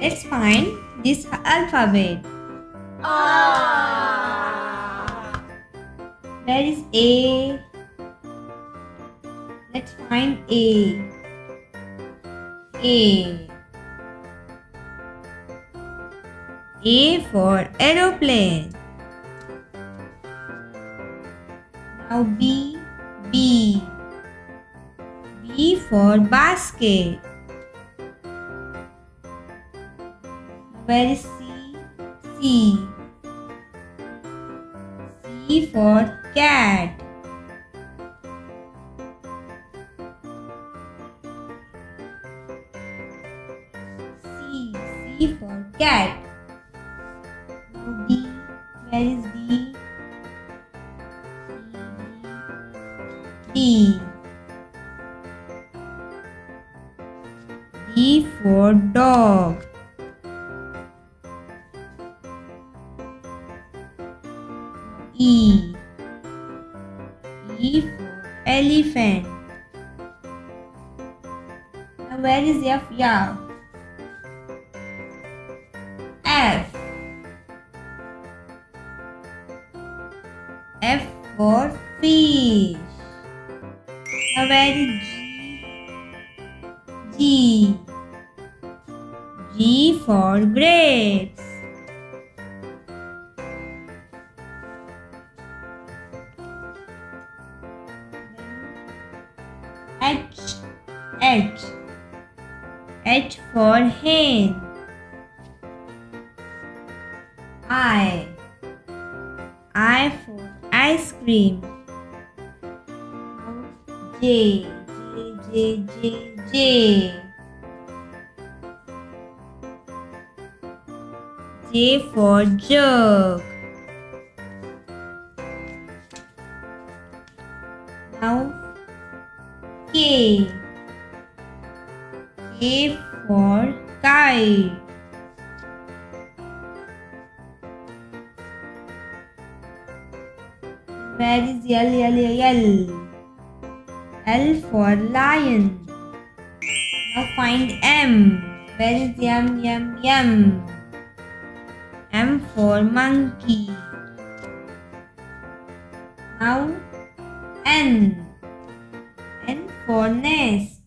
Let's find this alphabet. Where is A? Let's find A. A. A for aeroplane. Now B. B. B for basket. Where is C? C. C for cat. C for cat. Now D. Where is D? D. D for dog. E. E for elephant. Now where is F? Yeah. F. F for fish. Now where is G? G. G for grapes. H. H. H for hen. I. I for ice cream. J. J. J. J. J. J for jug. Now K. K for kite. Where is L? L for lion. Now find M. Where is M? M for monkey. Now N. N for nest.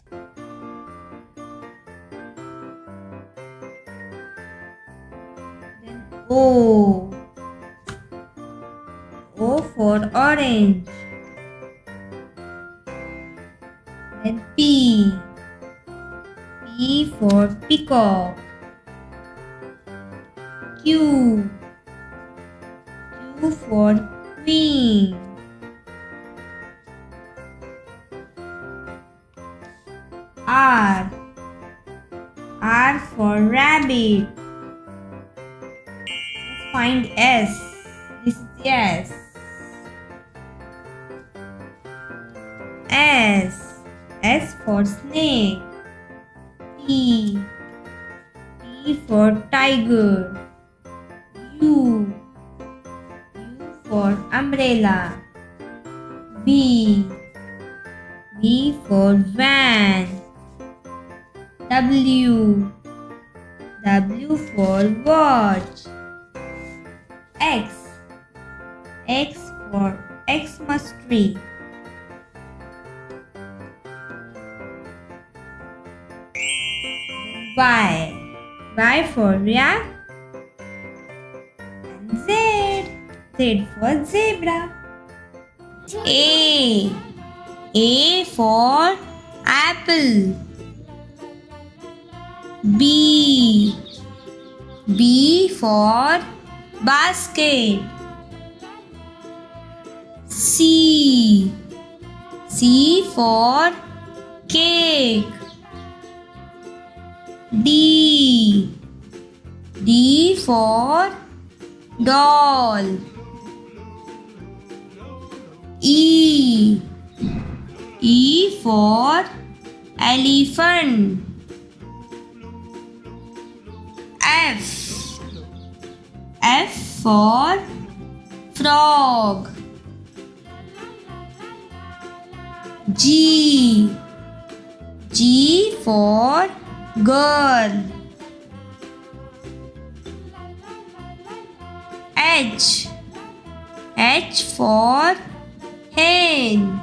Then O. O for orange. Then P. P for peacock. Q. Q for queen. R. R for rabbit. Let's find S. This is S. S. S for snake. T. T for tiger. U. U for umbrella. V. V for van. W. W for watch. X. X for Xmas tree. Y. Y for yak. And Z. Z for zebra. A. A for apple. B. B for basket. C. C for cake. D. D for doll. E. E for elephant. F. F for frog. G. G for girl. H. H for hen.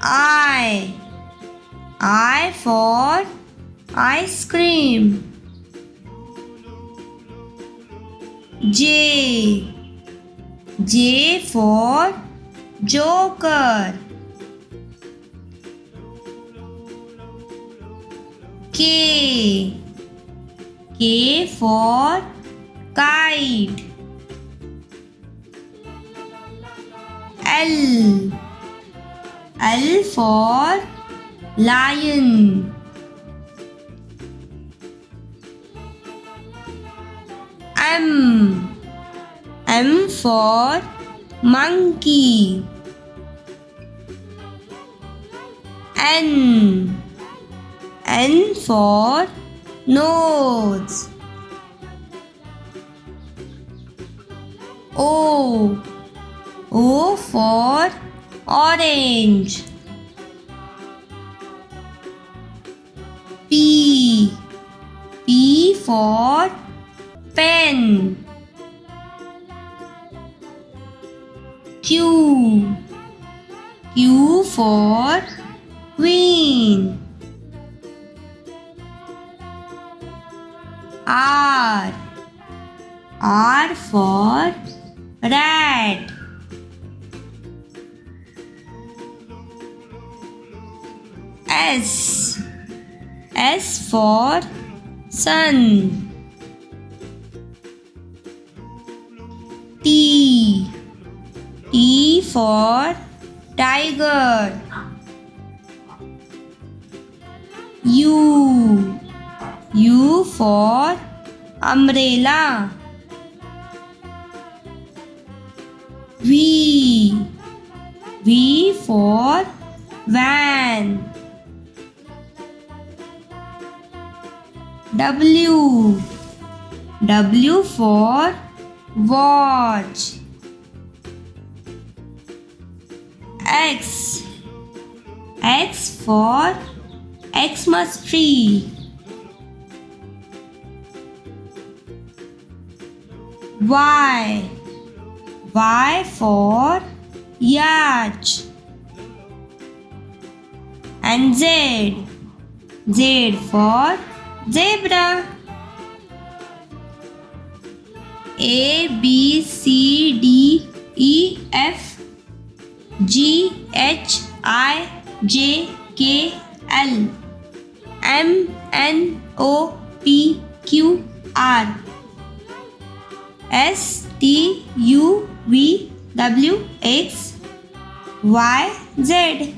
I. I for ice cream. J. J for joker. K. K for kite. L. L for lion. M. M for monkey. N. N for nose. O. O for orange. P. P for pen. Q. Q for queen. R. R for rat. S. S for sun. T. T for tiger. U. U for umbrella. V. V for van. W. W for watch. X. X for Xmas tree. Y. Y for yacht. And Z. Z for zebra. A, B, C, D, E, F, G, H, I, J, K, L, M, N, O, P, Q, R, S, T, U, V, W, X, Y, Z.